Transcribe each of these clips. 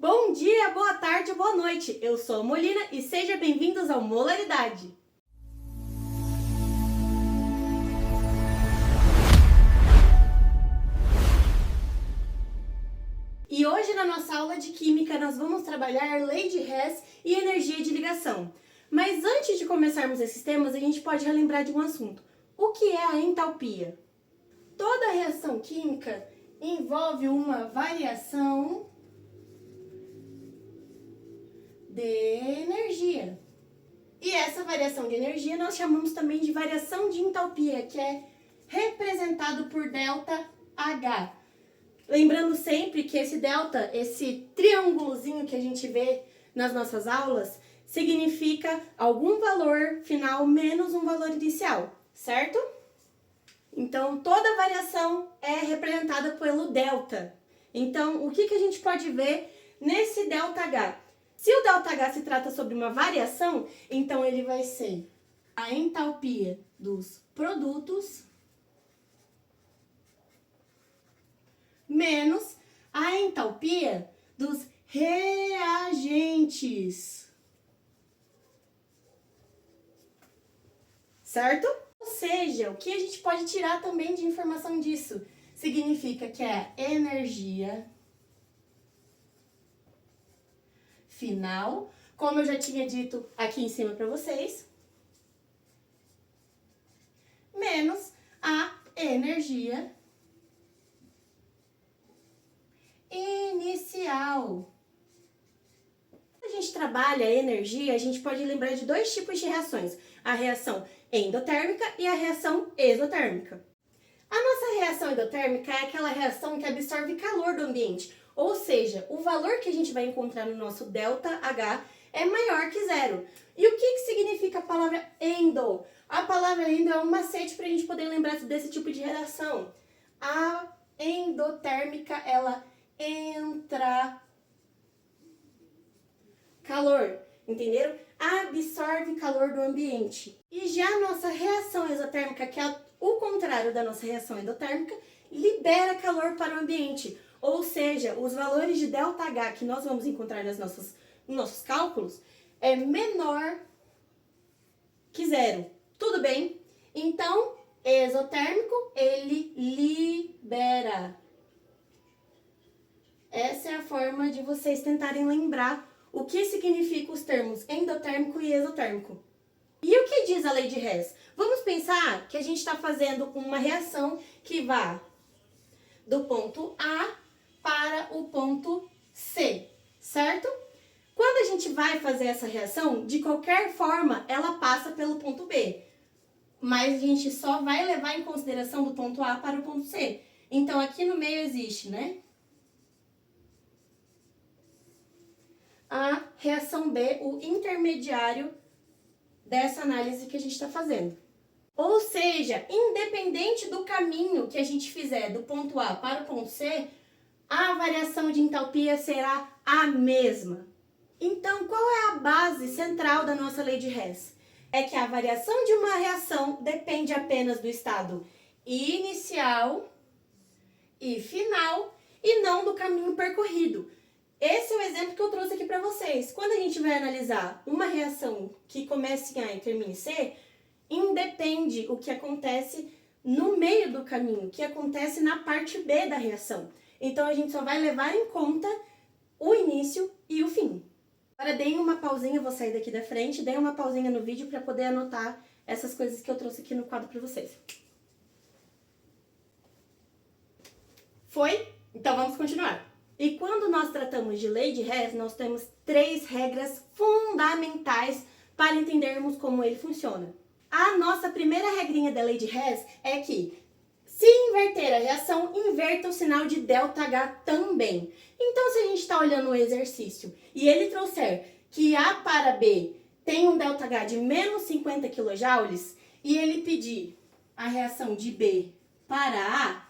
Bom dia, boa tarde, boa noite. Eu sou a Molina e sejam bem-vindos ao Molaridade. E hoje na nossa aula de Química nós vamos trabalhar lei de Hess e energia de ligação. Mas antes de começarmos esses temas, a gente pode relembrar de um assunto. O que é a entalpia? Toda reação química envolve uma variação de energia. E essa variação de energia nós chamamos também de variação de entalpia, que é representado por ΔH. Lembrando sempre que esse delta, esse triângulozinho que a gente vê nas nossas aulas, significa algum valor final menos um valor inicial, certo? Então, toda variação é representada pelo delta. Então, o que a gente pode ver nesse ΔH? Se o ΔH se trata sobre uma variação, então ele vai ser a entalpia dos produtos menos a entalpia dos reagentes. Certo? Ou seja, o que a gente pode tirar também de informação disso? Significa que é a energia final, como eu já tinha dito aqui em cima para vocês, menos a energia inicial. Quando a gente trabalha a energia, a gente pode lembrar de dois tipos de reações: a reação endotérmica e a reação exotérmica. A nossa reação endotérmica é aquela reação que absorve calor do ambiente, ou seja, o valor que a gente vai encontrar no nosso ΔH é maior que zero. E o que significa a palavra endo? A palavra endo é um macete para a gente poder lembrar desse tipo de reação. A endotérmica, ela entra calor, entenderam? Absorve calor do ambiente. E já a nossa reação exotérmica, que é o contrário da nossa reação endotérmica, libera calor para o ambiente. Ou seja, os valores de ΔH que nós vamos encontrar nos nossos cálculos é menor que zero. Tudo bem? Então, exotérmico, ele libera. Essa é a forma de vocês tentarem lembrar o que significa os termos endotérmico e exotérmico. E o que diz a lei de Hess? Vamos pensar que a gente está fazendo uma reação que vá do ponto A para o ponto C, certo? Quando a gente vai fazer essa reação, de qualquer forma, ela passa pelo ponto B. Mas a gente só vai levar em consideração do ponto A para o ponto C. Então, aqui no meio existe, né? A reação B, o intermediário dessa análise que a gente está fazendo. Ou seja, independente do caminho que a gente fizer do ponto A para o ponto C, a variação de entalpia será a mesma. Então, qual é a base central da nossa lei de Hess? É que a variação de uma reação depende apenas do estado inicial e final e não do caminho percorrido. Esse é o exemplo que eu trouxe aqui para vocês. Quando a gente vai analisar uma reação que comece em A e termine em C, independe o que acontece no meio do caminho, o que acontece na parte B da reação. Então, a gente só vai levar em conta o início e o fim. Agora, deem uma pausinha, eu vou sair daqui da frente, deem uma pausinha no vídeo para poder anotar essas coisas que eu trouxe aqui no quadro para vocês. Foi? Então, vamos continuar. E quando nós tratamos de lei de Hess, nós temos 3 regras fundamentais para entendermos como ele funciona. A nossa primeira regrinha da lei de Hess é que, se inverter a reação, inverta o sinal de ΔH também. Então, se a gente está olhando o exercício e ele trouxer que A para B tem um ΔH de menos 50 kJ e ele pedir a reação de B para A,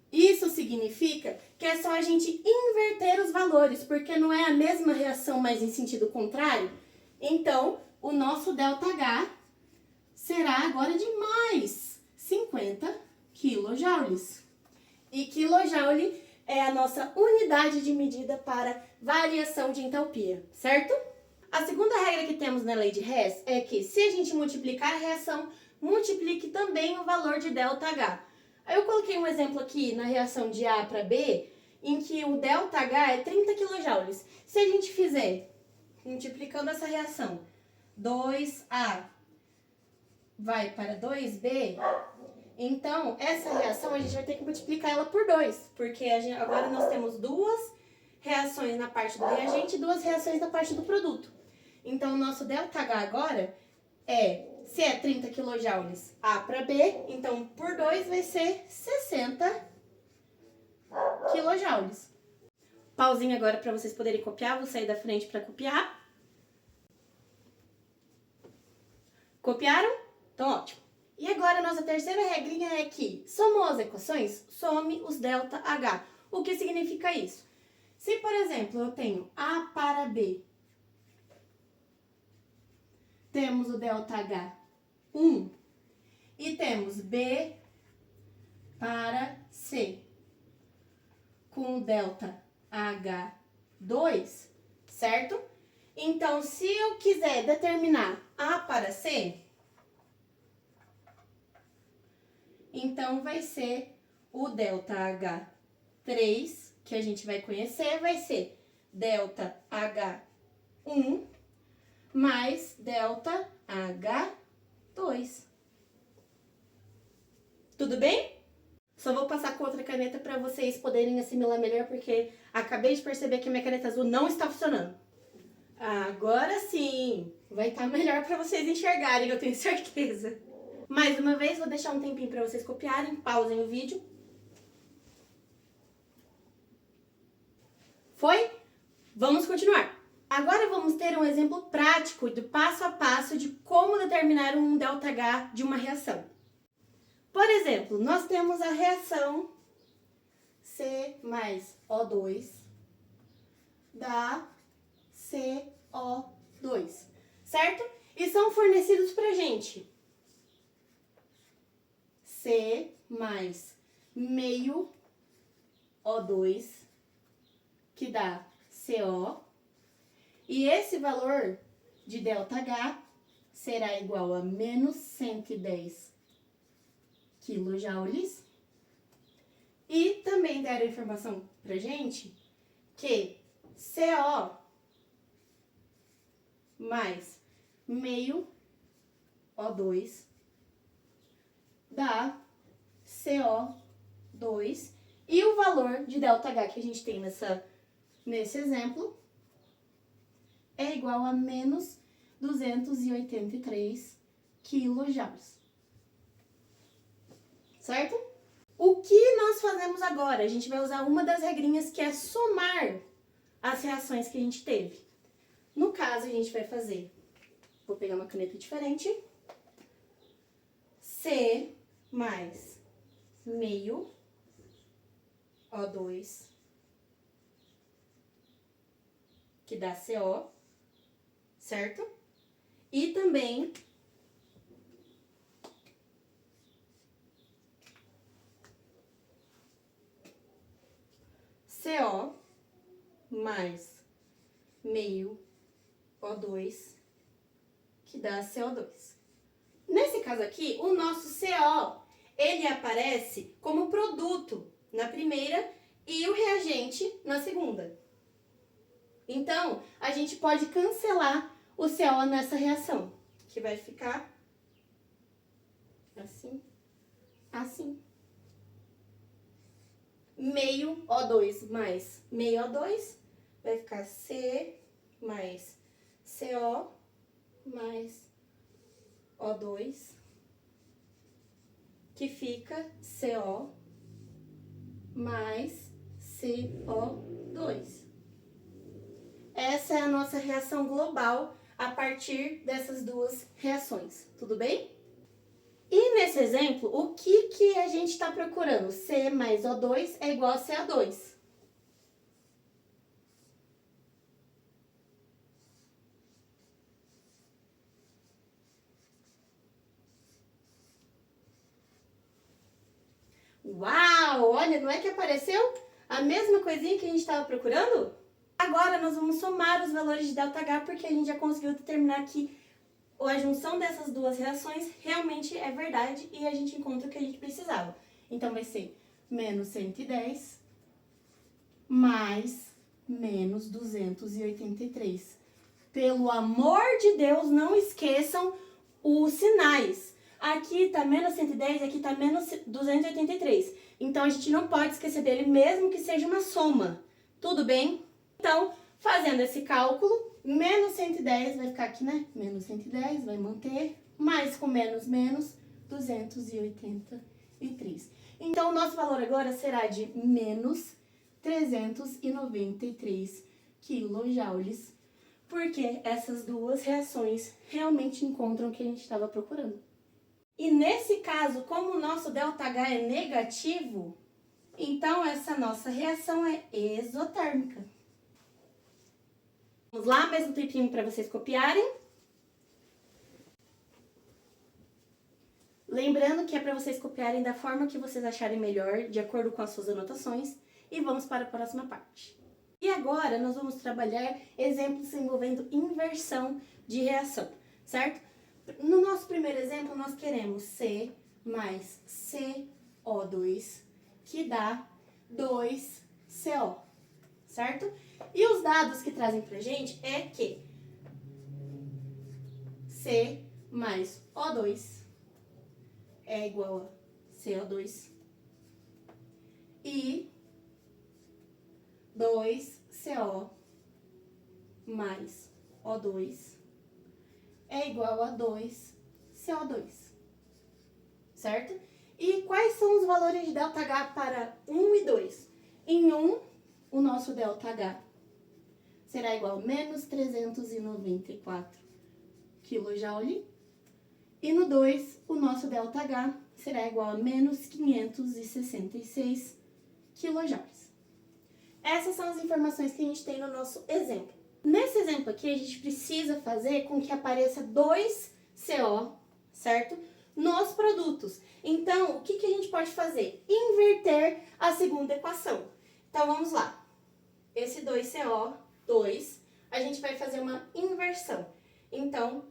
isso significa que é só a gente inverter os valores, porque não é a mesma reação, mas em sentido contrário. Então, o nosso ΔH será agora de mais 50 kJ. E quilojoule é a nossa unidade de medida para variação de entalpia, certo? A segunda regra que temos na lei de Hess é que se a gente multiplicar a reação, multiplique também o valor de ΔH. Aí eu coloquei um exemplo aqui na reação de A para B, em que o ΔH é 30 kJ. Se a gente fizer, multiplicando essa reação, 2A vai para 2B, então essa reação a gente vai ter que multiplicar ela por 2, porque agora nós temos duas reações na parte do reagente e duas reações na parte do produto. Então o nosso ΔH agora se é 30 kJ A para B, então por 2 vai ser 60 kJ. Pauzinho agora para vocês poderem copiar, vou sair da frente para copiar. Copiaram? Então ótimo. E agora a nossa terceira regrinha é que somou as equações, some os ΔH. O que significa isso? Se, por exemplo, eu tenho A para B, temos o ΔH 1 e temos B para C com o ΔH 2, certo? Então, se eu quiser determinar A para C, então vai ser o ΔH 3, que a gente vai conhecer, vai ser ΔH 1 mais ΔH 2. Tudo bem? Só vou passar com outra caneta para vocês poderem assimilar melhor, porque acabei de perceber que a minha caneta azul não está funcionando. Agora sim, vai estar melhor para vocês enxergarem, eu tenho certeza. Mais uma vez, vou deixar um tempinho para vocês copiarem, pausem o vídeo. Foi? Vamos continuar. Agora vamos ter um exemplo prático do passo a passo de como determinar um ΔH de uma reação. Por exemplo, nós temos a reação C mais O2 dá CO2, certo? E são fornecidos pra gente C mais meio O2, que dá CO, e esse valor de ΔH será igual a menos 110 kJ. E também deram informação pra gente que CO mais meio O2 dá CO2, e o valor de ΔH que a gente tem nesse exemplo é igual a menos 283 kJ. Certo? O que nós fazemos agora? A gente vai usar uma das regrinhas, que é somar as reações que a gente teve. No caso, a gente vai fazer, vou pegar uma caneta diferente, C mais meio O2, que dá CO, certo? E também CO mais meio O2, que dá CO2. Nesse caso aqui, o nosso CO, ele aparece como produto na primeira e o reagente na segunda. Então, a gente pode cancelar o CO nessa reação, que vai ficar assim, assim. Meio O2 mais meio O2 vai ficar C mais CO mais O2, que fica CO mais CO2. Essa é a nossa reação global a partir dessas duas reações, tudo bem? E nesse exemplo, o que a gente está procurando? C mais O2 é igual a CO2. Uau! Olha, não é que apareceu? A mesma coisinha que a gente estava procurando? Agora nós vamos somar os valores de ΔH, porque a gente já conseguiu determinar que a junção dessas duas reações realmente é verdade e a gente encontra o que a gente precisava. Então, vai ser menos 110 mais menos 283. Pelo amor de Deus, não esqueçam os sinais. Aqui tá menos 110, aqui tá menos 283. Então, a gente não pode esquecer dele, mesmo que seja uma soma. Tudo bem? Então, fazendo esse cálculo, menos 110 vai ficar aqui, né? Menos 110 vai manter, mais com menos, 283. Então, o nosso valor agora será de menos 393 quilojoules, porque essas duas reações realmente encontram o que a gente estava procurando. E nesse caso, como o nosso ΔH é negativo, então essa nossa reação é exotérmica. Vamos lá, mesmo tempinho para vocês copiarem. Lembrando que é para vocês copiarem da forma que vocês acharem melhor, de acordo com as suas anotações. E vamos para a próxima parte. E agora nós vamos trabalhar exemplos envolvendo inversão de reação, certo? No nosso primeiro exemplo, nós queremos C mais CO2, que dá 2CO, certo? E os dados que trazem pra gente é que C mais O2 é igual a CO2 e 2CO mais O2 é igual a 2CO2, certo? E quais são os valores de ΔH para 1 e 2? Em 1, o nosso ΔH será igual a menos 394 kJ. E no 2, o nosso ΔH será igual a menos 566 kJ. Essas são as informações que a gente tem no nosso exemplo. Nesse exemplo aqui, a gente precisa fazer com que apareça 2CO, certo? Nos produtos. Então, o que a gente pode fazer? Inverter a segunda equação. Então, vamos lá. Esse 2CO2, a gente vai fazer uma inversão. Então,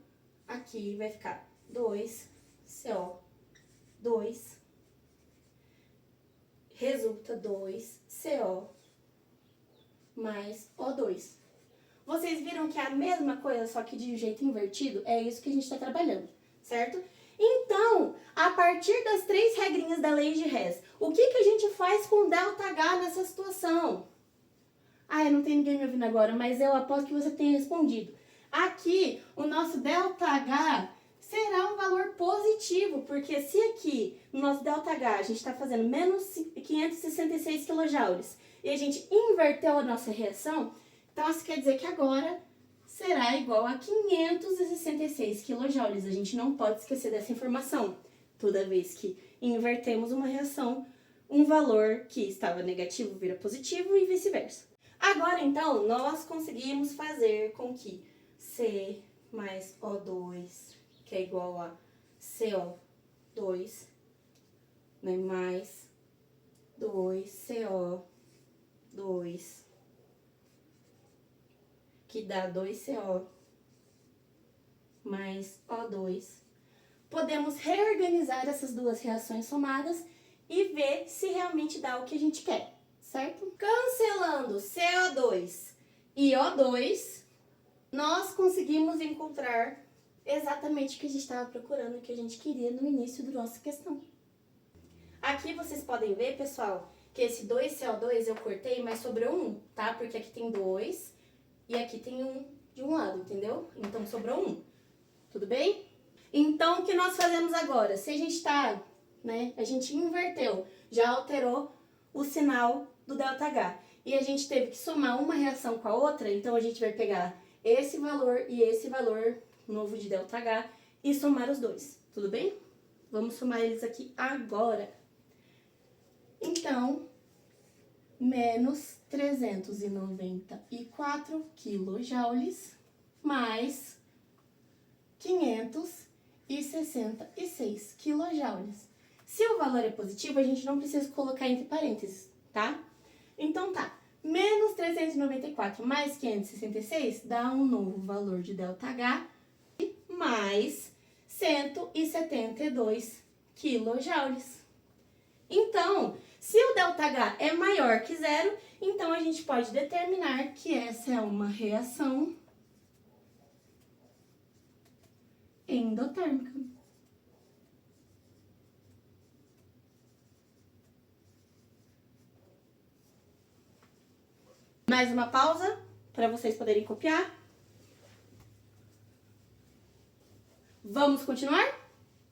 aqui vai ficar 2CO2 resulta 2CO mais O2. Vocês viram que é a mesma coisa, só que de um jeito invertido? É isso que a gente está trabalhando, certo? Então, a partir das 3 regrinhas da lei de Hess, o que a gente faz com o ΔH nessa situação? Não tem ninguém me ouvindo agora, mas eu aposto que você tenha respondido. Aqui, o nosso ΔH será um valor positivo, porque se aqui, no nosso ΔH, a gente está fazendo menos 566 kJ e a gente inverteu a nossa reação, então isso quer dizer que agora será igual a 566 kJ. A gente não pode esquecer dessa informação. Toda vez que invertemos uma reação, um valor que estava negativo vira positivo e vice-versa. Agora, então, nós conseguimos fazer com que C mais O2, que é igual a CO2, né, mais 2CO2, que dá 2CO mais O2. Podemos reorganizar essas duas reações somadas e ver se realmente dá o que a gente quer, certo? Cancelando CO2 e O2, nós conseguimos encontrar exatamente o que a gente estava procurando, o que a gente queria no início da nossa questão. Aqui vocês podem ver, pessoal, que esse 2CO2 eu cortei, mas sobrou um, tá? Porque aqui tem 2 e aqui tem um de um lado, entendeu? Então sobrou um. Tudo bem? Então, o que nós fazemos agora? Se a gente tá, né, a gente inverteu, já alterou o sinal do ΔH. E a gente teve que somar uma reação com a outra, então a gente vai pegar esse valor e esse valor novo de ΔH e somar os dois, tudo bem? Vamos somar eles aqui agora. Então, menos 394 quilojoules mais 566 quilojoules. Se o valor é positivo, a gente não precisa colocar entre parênteses, tá? Então tá, menos 394 mais 566 dá um novo valor de ΔH mais 172 quilojoules. Então, se o ΔH é maior que zero, então a gente pode determinar que essa é uma reação endotérmica. Mais uma pausa para vocês poderem copiar. Vamos continuar?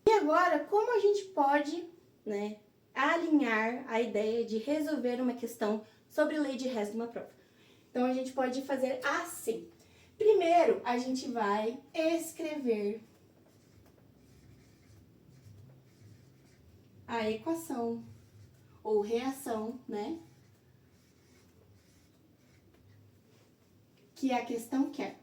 E agora, como a gente pode, né, alinhar a ideia de resolver uma questão sobre lei de Hess numa prova? Então, a gente pode fazer assim. Primeiro, a gente vai escrever a equação ou reação, né, que a questão quer.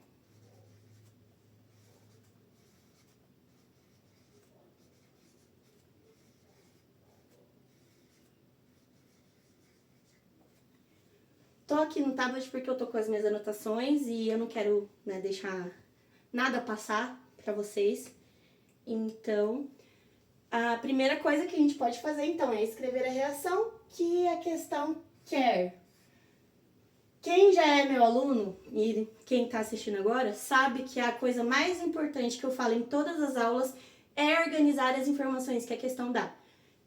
Tô aqui no tablet porque eu tô com as minhas anotações e eu não quero, né, deixar nada passar para vocês. Então, a primeira coisa que a gente pode fazer, então, é escrever a reação que a questão quer. Quem já é meu aluno e quem está assistindo agora sabe que a coisa mais importante que eu falo em todas as aulas é organizar as informações que a questão dá.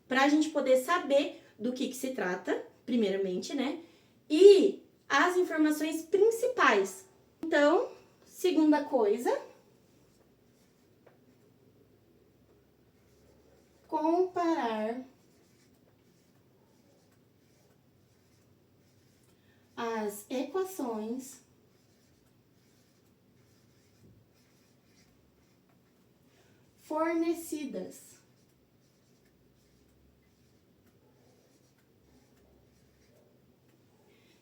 Para a gente poder saber do que se trata, primeiramente, né? E as informações principais. Então, segunda coisa, comparar as equações fornecidas.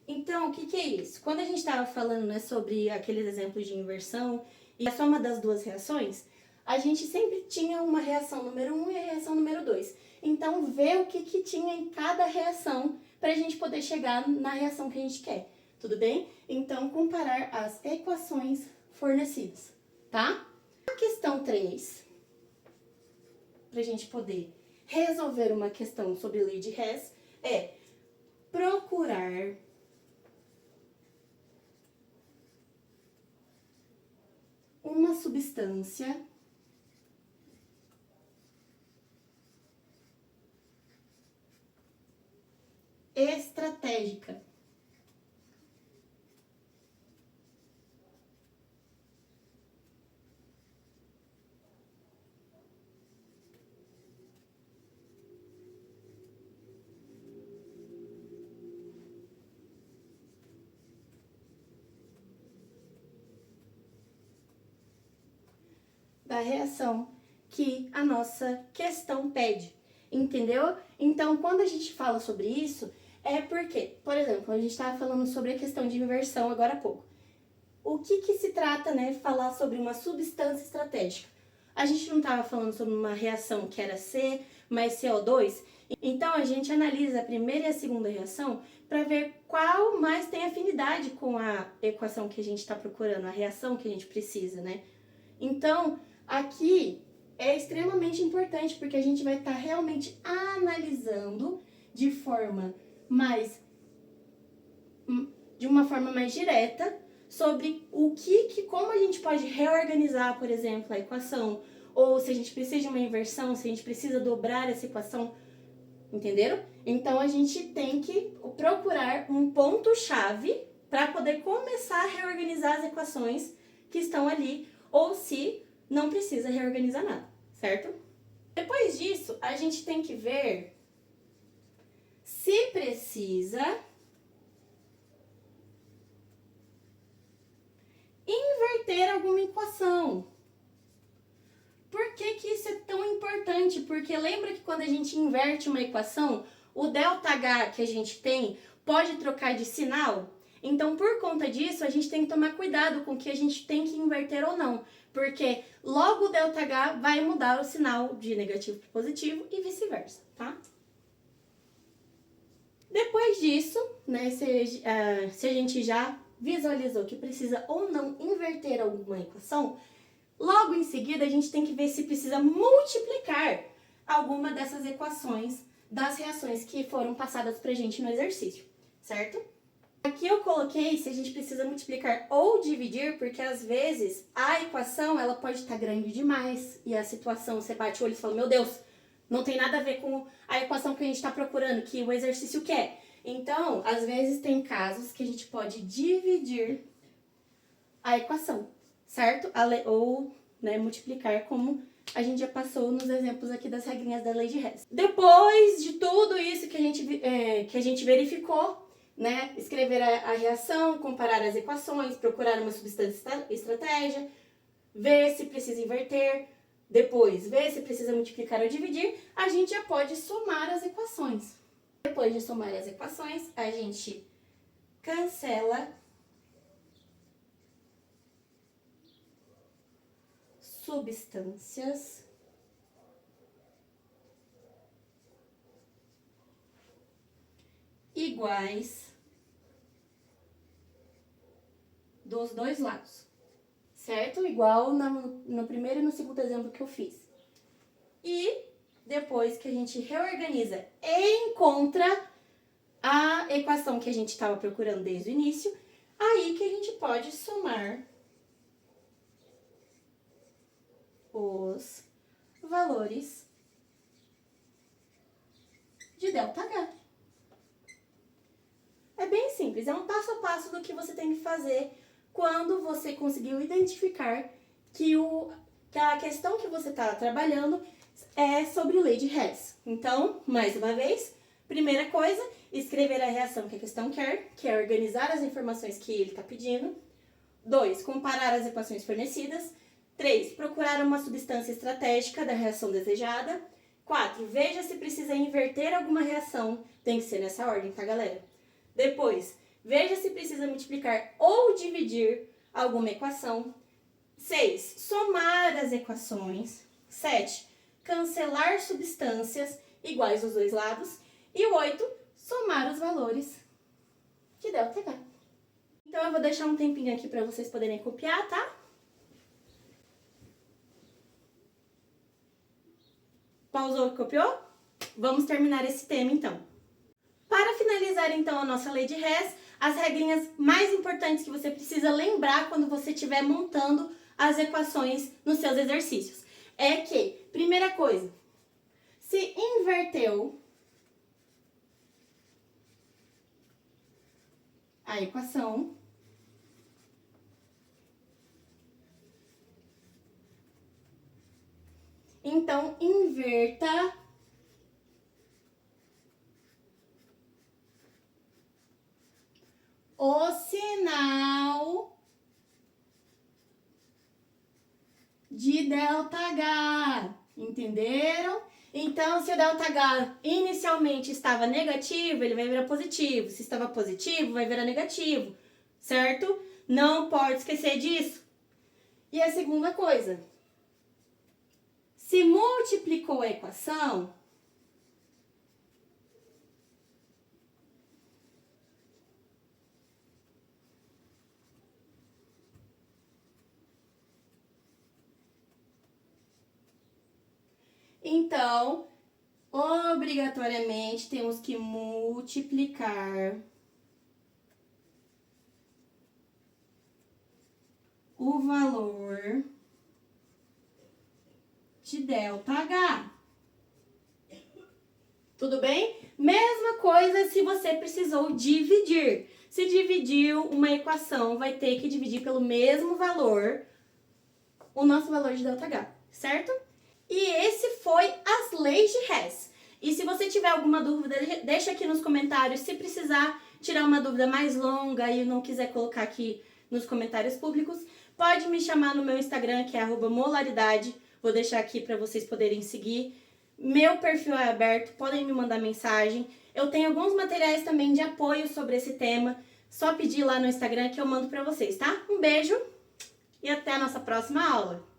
Então, o que é isso? Quando a gente estava falando, né, sobre aqueles exemplos de inversão e a soma das duas reações, a gente sempre tinha uma reação número 1 e a reação número 2. Então, ver o que tinha em cada reação para a gente poder chegar na reação que a gente quer, tudo bem? Então, comparar as equações fornecidas, tá? A questão 3, para a gente poder resolver uma questão sobre lei de Hess, é procurar uma substância estratégica. Da reação que a nossa questão pede, entendeu? Então, quando a gente fala sobre isso, é porque, por exemplo, a gente estava falando sobre a questão de inversão agora há pouco. O que se trata, né, falar sobre uma substância estratégica? A gente não estava falando sobre uma reação que era C mais CO2? Então, a gente analisa a primeira e a segunda reação para ver qual mais tem afinidade com a equação que a gente está procurando, a reação que a gente precisa, né? Então, aqui é extremamente importante porque a gente vai estar realmente analisando de uma forma mais direta sobre como a gente pode reorganizar, por exemplo, a equação, ou se a gente precisa de uma inversão, se a gente precisa dobrar essa equação, entenderam? Então, a gente tem que procurar um ponto-chave para poder começar a reorganizar as equações que estão ali, ou se não precisa reorganizar nada, certo? Depois disso, a gente tem que ver se precisa inverter alguma equação. Por que isso é tão importante? Porque lembra que quando a gente inverte uma equação, o ΔH que a gente tem pode trocar de sinal? Então, por conta disso, a gente tem que tomar cuidado com o que a gente tem que inverter ou não. Porque logo o ΔH vai mudar o sinal de negativo para positivo e vice-versa, tá? Depois disso, né, se a gente já visualizou que precisa ou não inverter alguma equação, logo em seguida a gente tem que ver se precisa multiplicar alguma dessas equações das reações que foram passadas pra gente no exercício, certo? Aqui eu coloquei se a gente precisa multiplicar ou dividir, porque às vezes a equação ela pode estar grande demais e a situação, você bate o olho e fala, meu Deus, não tem nada a ver com a equação que a gente está procurando, que o exercício quer. Então, às vezes tem casos que a gente pode dividir a equação, certo? Ou né, multiplicar, como a gente já passou nos exemplos aqui das regrinhas da lei de Hess. Depois de tudo isso que a gente verificou, né, escrever a reação, comparar as equações, procurar uma substância estratégia, ver se precisa inverter, depois ver se precisa multiplicar ou dividir, a gente já pode somar as equações. Depois de somar as equações, a gente cancela substâncias iguais dos dois lados, certo? Igual no primeiro e no segundo exemplo que eu fiz. E depois que a gente reorganiza e encontra a equação que a gente estava procurando desde o início, aí que a gente pode somar os valores de ΔH. É bem simples, é um passo a passo do que você tem que fazer quando você conseguiu identificar que a questão que você está trabalhando é sobre lei de Hess. Então, mais uma vez, primeira coisa, escrever a reação que a questão quer, que é organizar as informações que ele está pedindo. 2, comparar as equações fornecidas. 3, procurar uma substância estratégica da reação desejada. 4, veja se precisa inverter alguma reação. Tem que ser nessa ordem, tá, galera? Depois, veja se precisa multiplicar ou dividir alguma equação. 6, somar as equações. 7, cancelar substâncias iguais dos dois lados. E 8, somar os valores de ΔH. Então, eu vou deixar um tempinho aqui para vocês poderem copiar, tá? Pausou e copiou? Vamos terminar esse tema, então. Para finalizar, então, a nossa lei de Hess, as regrinhas mais importantes que você precisa lembrar quando você estiver montando as equações nos seus exercícios é que, primeira coisa, se inverteu a equação, então inverta o sinal de ΔH, entenderam? Então, se o ΔH inicialmente estava negativo, ele vai virar positivo. Se estava positivo, vai virar negativo, certo? Não pode esquecer disso. E a segunda coisa, se multiplicou a equação, então, obrigatoriamente, temos que multiplicar o valor de ΔH. Tudo bem? Mesma coisa se você precisou dividir. Se dividiu uma equação, vai ter que dividir pelo mesmo valor o nosso valor de ΔH, certo? E esse foi as leis de Hess. E se você tiver alguma dúvida, deixa aqui nos comentários. Se precisar tirar uma dúvida mais longa e não quiser colocar aqui nos comentários públicos, pode me chamar no meu Instagram, que é @molaridade. Vou deixar aqui para vocês poderem seguir. Meu perfil é aberto, podem me mandar mensagem. Eu tenho alguns materiais também de apoio sobre esse tema. Só pedir lá no Instagram que eu mando para vocês, tá? Um beijo e até a nossa próxima aula.